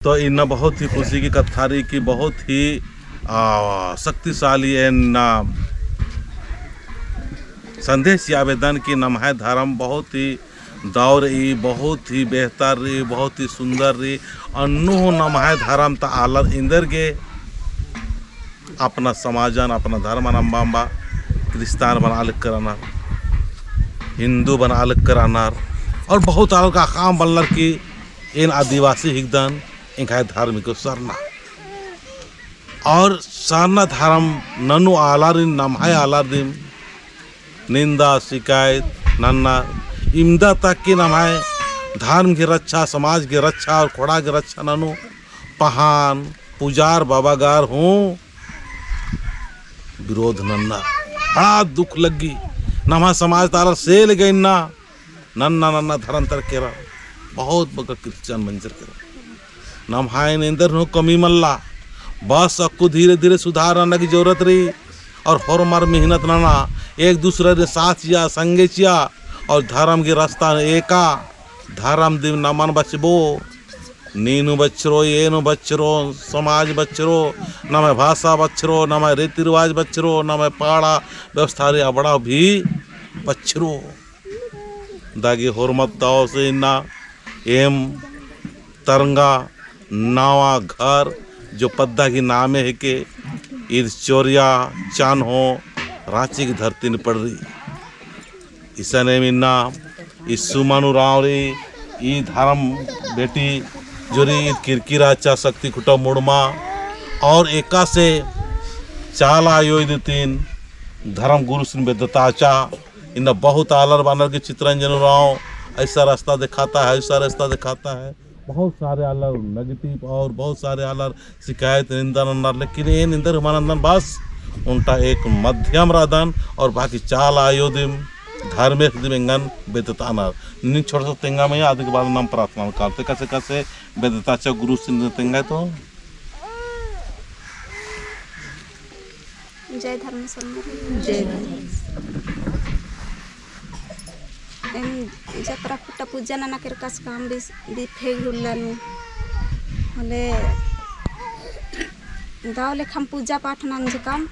तो इन बहुत ही खुशी की कथा रही कि बहुत ही शक्तिशाली संदेश आवेदन की नम है धर्म बहुत ही दौर रही, बहुत ही बेहतर रही, बहुत ही सुंदर रही। अन्नु नम है धर्म तो आलर इंदर गे अपना समाजन अपना धर्म नंबाबा क्रिस्तान बना लिख कराना, हिंदू बना लिख कराना और बहुत अलग का काम बनल की इन आदिवासी हिगदन इनका धार्मिक सरना और सरना धर्म ननु आलार नमहाय आलार दिन निंदा शिकायत नन्ना इमदा तक की नमहाय धर्म की रक्षा समाज की रक्षा और खोड़ा की रक्षा ननु पहान पुजार बाबागार हूँ विरोध नन्ना बड़ा दुख लगी नमा समाज तारा सेल गई ना नन्ना नन्ना धर्म तर केरा बहुत बड़ा क्रिश्चियन मंजर केरा नम हाय इंदर नो कमी मल्ला बस अक्कू धीरे धीरे सुधार आने की जरूरत रही और हर मार मेहनत नाना एक दूसरे के साथ या संगे चिया और धर्म की रास्ता एका धर्म दिन नमन बचबो नीनु बच्चरो ये नो बच्चरो समाज बच्चरो न मैं भाषा बच्चरो न मैं रीति रिवाज बच्चरो न मैं पाड़ा व्यवस्था रे बड़ा भी बच्चरो दागी हुरमत दाव से इन्ना एम तरंगा नावा घर जो पद्दा की नाम है कि ईद चोरिया चान हो रांची की धरती ने पड़ रही ईसा ने मिन्ना ईसु मानु राव रे ई धर्म बेटी जोरी ईद किरकिरा चा शक्ति खुटा मुड़मा और एका से चाला आयो तीन धर्म गुरु सिंह बेदता चा इन बहुत आलर बानर के चित्रंजन राव ऐसा रास्ता दिखाता है ऐसा रास्ता दिखाता है बहुत सारे आलर नेगेटिव और बहुत सारे आलर शिकायत निंदा नंदर लेकिन ये निंदर हमानंदन बस उनका एक मध्यम राधन और बाकी चाल आयोदिम धार्मिक दिमेंगन बेदतानर निन छोड़ सकते तेंगा में आदि के बाद नाम प्रार्थना करते कैसे कैसे बेदताचा गुरु सिंह तेंगा तो जय धर्म जय जत्रा कुटा पूजा नाना के कस काम भी फेग हुल्लानु हले दाव लेखम पूजा पाठ नंज काम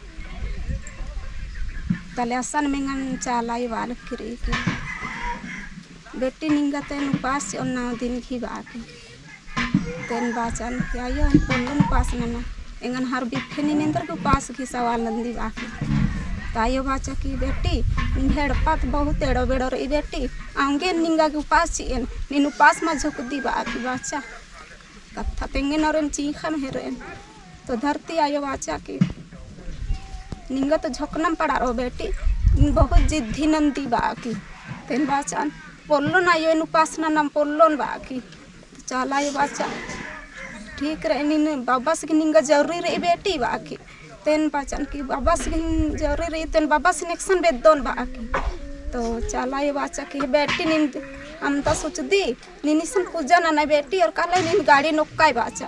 तले असन मेंगन चालाई वाल करी की बेटी निंगते उपास और 9 दिन की बाकी तेन बाचन के आयो पोलन पास नना एंगन हर बिफे निंदर के उपास की सवाल नंदी बाकी तायो बाचा की बेटी हेड़पात बहुत एड़ो बेड़ो रही बेटी आंगे निंगा के उपास चिएन नीन उपास में झोंक दी बाकी बाचा कथा तेंगे नरेन चीखन हेरेन तो धरती आयो बाचा की निंगा तो झोंकनम पड़ा रो बेटी बहुत जिद्दी नंदी बाकी तेन बाचान पोल्लो ना यो उपास ना नाम पोल्लो बाकी तो चला यो बाचा ठीक रहे नीन बाबा से निंगा जरूरी रही बेटी बाकी तेन पाचन की बाबा से जरूरी रही तेन बाबा से नेक्सन बेदोन बाकी तो चला ये बाचा की बेटी नीन अमता सोच दी नीनिसन पूजा ना बेटी और काले नीन गाड़ी नुक्काई बाचा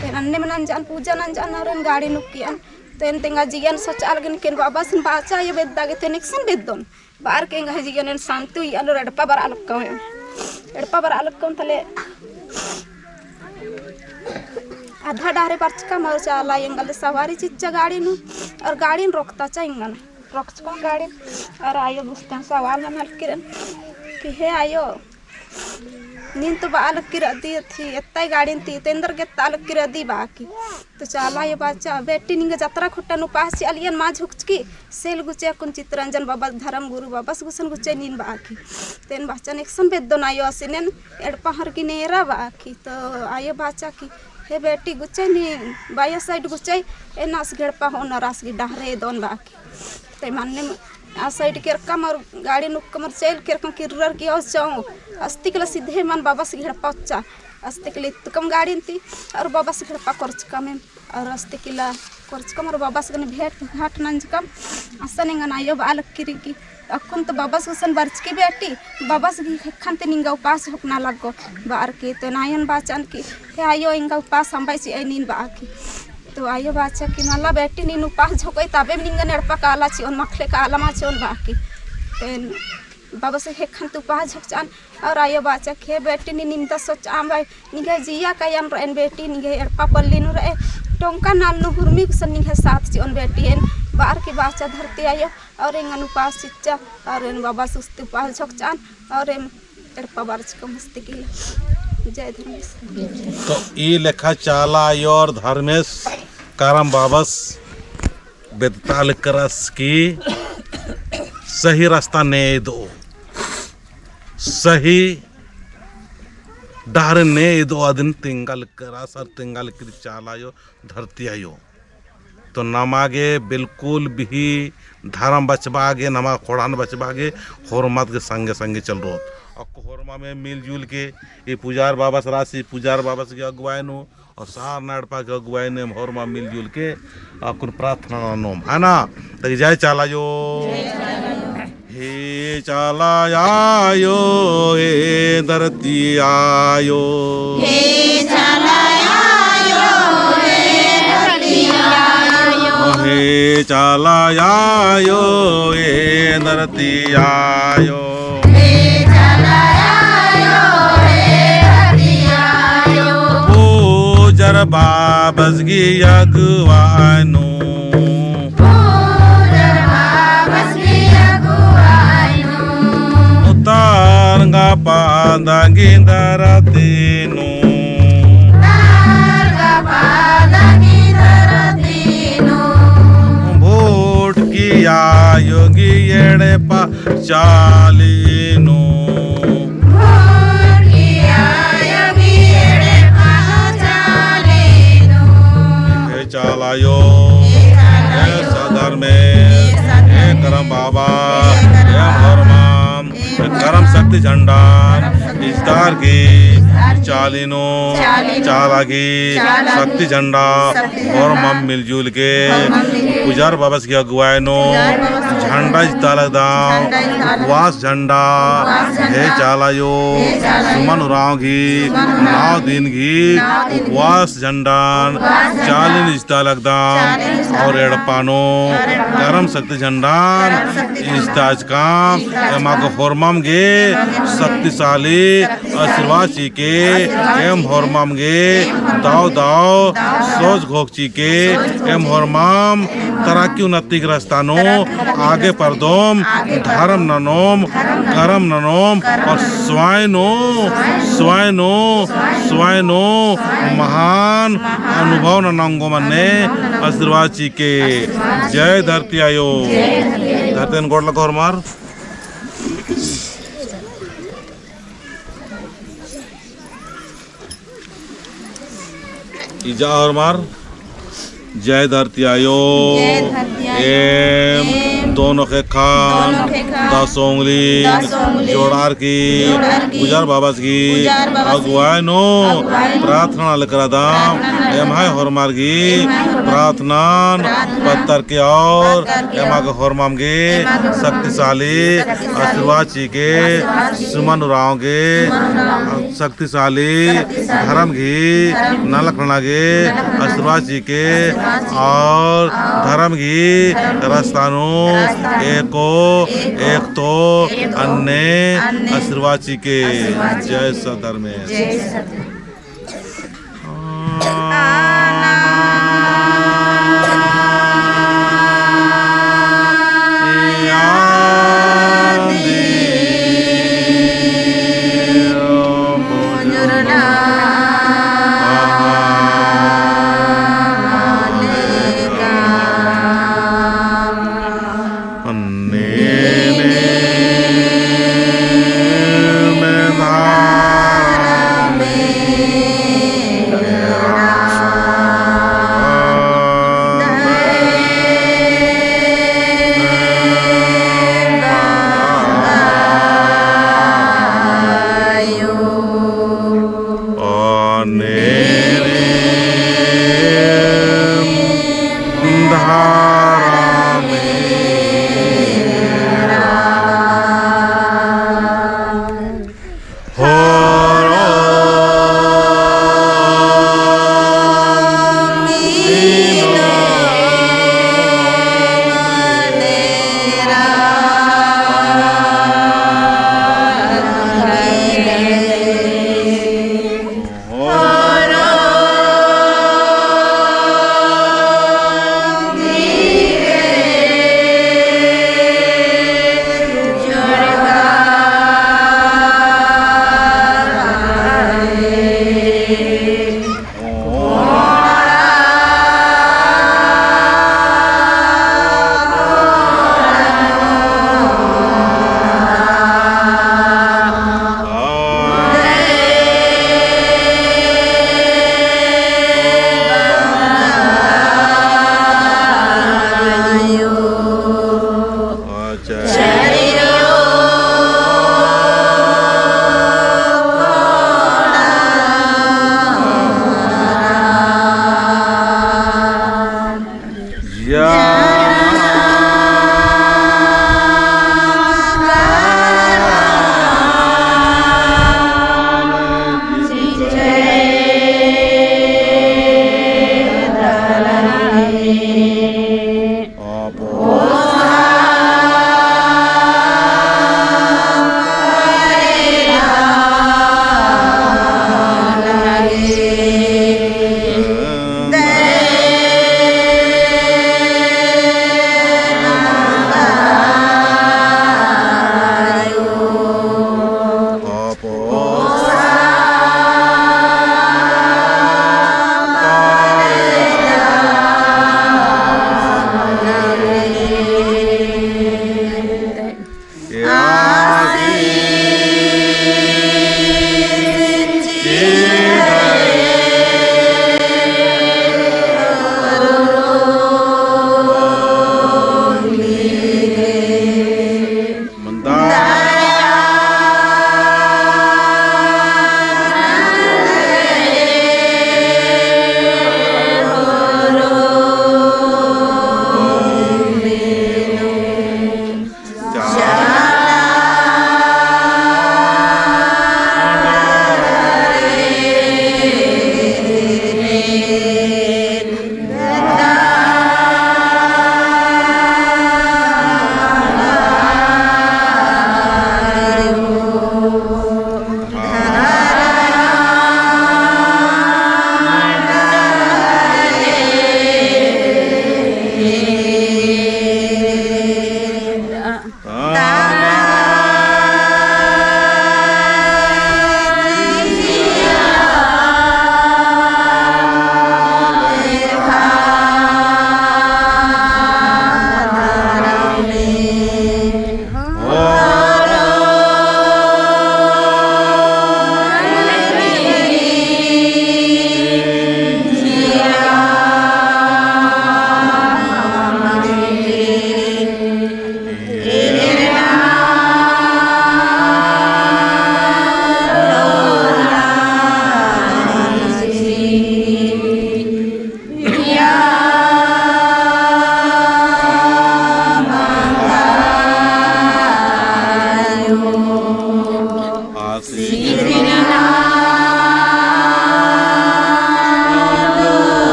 तेन अन्य में जान पूजा न जान और गाड़ी नुक्कियन तेन तेंगा जियन सोच अलगन केन बाबा से बाचा ये बेदा के तेन नेक्सन बेदोन बार केंगा जियन शांति यालो रडपा बर अलक्कम रडपा बर अलक्कम तले आधा डारे परचका मर चला एंगल सवारी चिच्चा गाड़ी नु और गाड़ी रोकता चाहिए रोकचको गाड़ी और आयो बुझते सवाल में किरण कि हे आयो नीन तो बाल किरदी थी एत्ता गाड़ी थी तेंदर के ताल किरदी बाकी तो चला ये बाचा बेटी निंगे जतरा खुट्टा पास अलियन माँ झुकचकी सेल गुचे कुन चित्रंजन बाबा धर्म गुरु बाबा गुसन गुचे नीन बाकी तेन बाचा नेक्सन बेदोन आयो असिनेन एडपहर की नेरा बाकी तो आयो बाचा की हे बेटी गुच्चे नी बाया साइड गुच्चे ए नास घेड़पा हो नरास की डहरे दोन बाकी ते मानने आ साइड के रकम और गाड़ी नुक्कमर चल के रकम किर्रर की और जाऊं अस्ति के सीधे मन बाबा से घेड़पा उच्चा अस्ति के कम गाड़ी थी और बाबा से घेड़पा करच कम और अस्ति के करच कम और बाबा से भेंट घाट नंज कम असन इंगन आयो बाल किरी की अकुन तो बाबा सुसन बर्च की बेटी बाबा से खनते निंगा उपास होकना लगो बार के तो नायन बाचन की हे आयो इंगा उपास संभाई सी नीन बाकी तो आयो बाचा की मला बेटी नीन उपास झोकई तबे निंगा नेड़पा काला छी ओन मखले काला मा छी ओन बाकी तेन बाबा से हे खन तू पा झकचान और आयो बाचा खे बेटी नि निमता सोचाम भाई निगे जिया कायम रेन बेटी निगे पापल्लिनु रे टोंका नाल नु हुरमी सन निगे साथ चिन बेटी एन बार की बाचा धरती आयो और एंगन उपास चिच्चा और एन बाबा सुस्ती उपास झकचान और एम एड़पा बारच को मस्ती की जय धर्मेश। तो ई लेखा चाला योर धर्मेश करम बाबस बेदताल करस की सही रास्ता ने दो सही डार ने दो अदिन तिंगल करा सर तिंगल की चालायो धरती आयो तो नमागे बिल्कुल भी धर्म बचबागे नमा खोड़ान बचबागे होरमत के संगे संगे चल रो और होरमा में मिलजुल के ये पुजार बाबा राशि पुजार बाबा की अगुवाई नो और सार नाड़पा के अगुवाई ने होरमा मिलजुल के कुछ प्रार्थना नोम है ना तो जय चालायो हे चालायो हे धरती आयो हे चालायो हे धरती आयो हे चालायो हे धरती आयो हे चालायो हे धरती आयो पूजर बाबस की अगुवानो तारंगा पादांगी धरतीनु तारंगा पादांगी धरतीनु भोट की आयोगी येड़े पा चालीनु भोट की आयोगी येड़े पा चालीनु हे चालायो हे सदर में हे करम बाबा हे हरमा करम शक्ति झंडा इस्तार की चालीनो चालागी शक्ति झंडा और मम मिलजुल के पुजार बाबस की अगुवाई नो झंडा इस्तालदाम उपवास झंडा हे चालायो सुमन राव घी 9 दिन घी उपवास झंडा चालीन इस्तालदाम और एड़पानो करम शक्ति झंडा इस्ताज काम एमा को होरमम गे शक्तिशाली आशीर्वाद के एम होरमम गे दाव दाव सोच घोकची के एम होरमम तराकी उन्नति ग्रस्तानो आगे परदोम धर्म ननोम करम ननोम और स्वायनो स्वायनो स्वायनो महान अनुभव ननंगो मन्ने आशीर्वाद के जय धरती आयो धरती गोड़ लगा और मार इजा और मार जय धरती आयो एम दोनों के खान 10 उंगली जोड़ार की पुजार बाबा की अगुवाई नो प्रार्थना लेकर दाम एम है होरमार की प्रार्थना पत्थर के और एमा के होरमाम गे शक्तिशाली आशीर्वाद ची के सुमन राव गे शक्तिशाली धर्म घी नलखना गे आशीर्वाद जी के और धर्म घी रास्तानो एको एक तो अन्य आशीर्वाद जी के जय सधर्मेश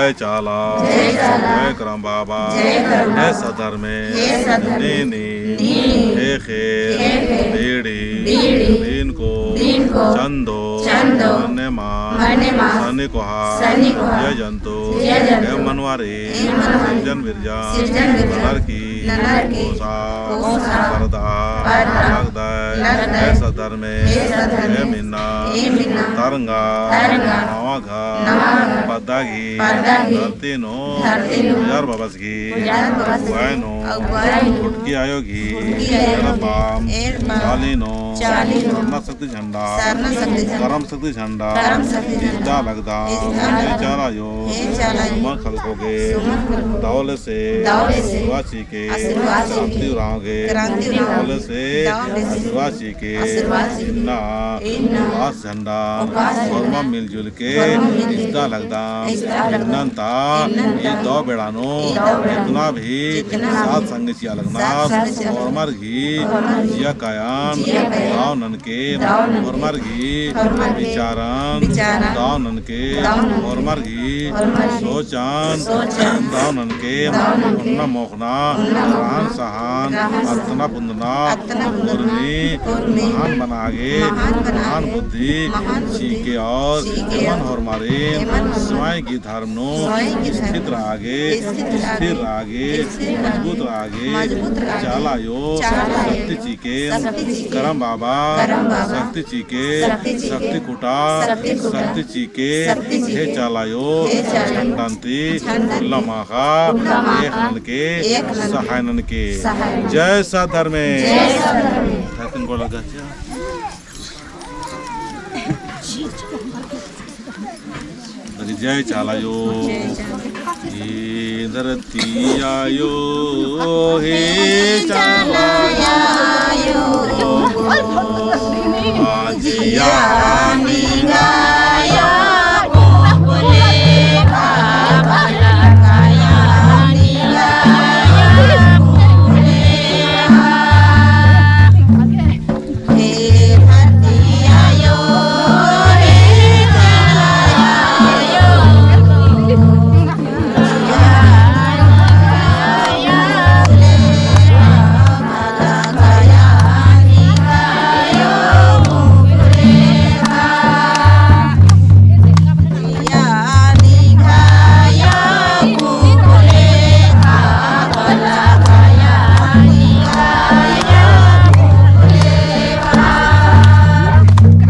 जय चाला जय करम बाबा हे सधर्मे नीनी हे खेर बेड़ी बीन को चंदो मनेमा सनी कोहा जय जंतु हे मनवारी सृजन विरजन नर की कोसा परदा लगदय हे सधर्मे हे मीना तरंगा नवाघा पद्दागी धरतीनो यार बाबसगी वायनो उठकी आयोगी रपाम चालीनो सरना शक्ति झंडा करम शक्ति झंडा जिद्दा लगदा चारा यो सुमन खलकोगे दावल से आदिवासी के क्रांति उड़ाओगे दावल से आदिवासी के इन्ना उपास झंडा और मिलजुल के जिद्दा लगदा इन्नता ये दो बेड़ानो इतना भी साथ संग चिया लगना और मर घी जिया कायान दाव ननके और मर घी विचारन दाव ननके और मर घी सोचान दाव ननके उन्ना मोखना रान सहान अतना पुंदना उर्मी महान बनागे महान बुद्धि चीके और मन और मारे स्वयं की धर्म नो स्थित रागे स्थिर रागे मजबूत रागे चालायो शक्ति चीके करम बाबा शक्ति चीके शक्ति कुटा शक्ति चीके हे चालायो छंदंती लमाखा एक नन के सहाय नन के जय साधर्मे धरती को लगा जय चालायो धरती आयो हे चालायो आजिया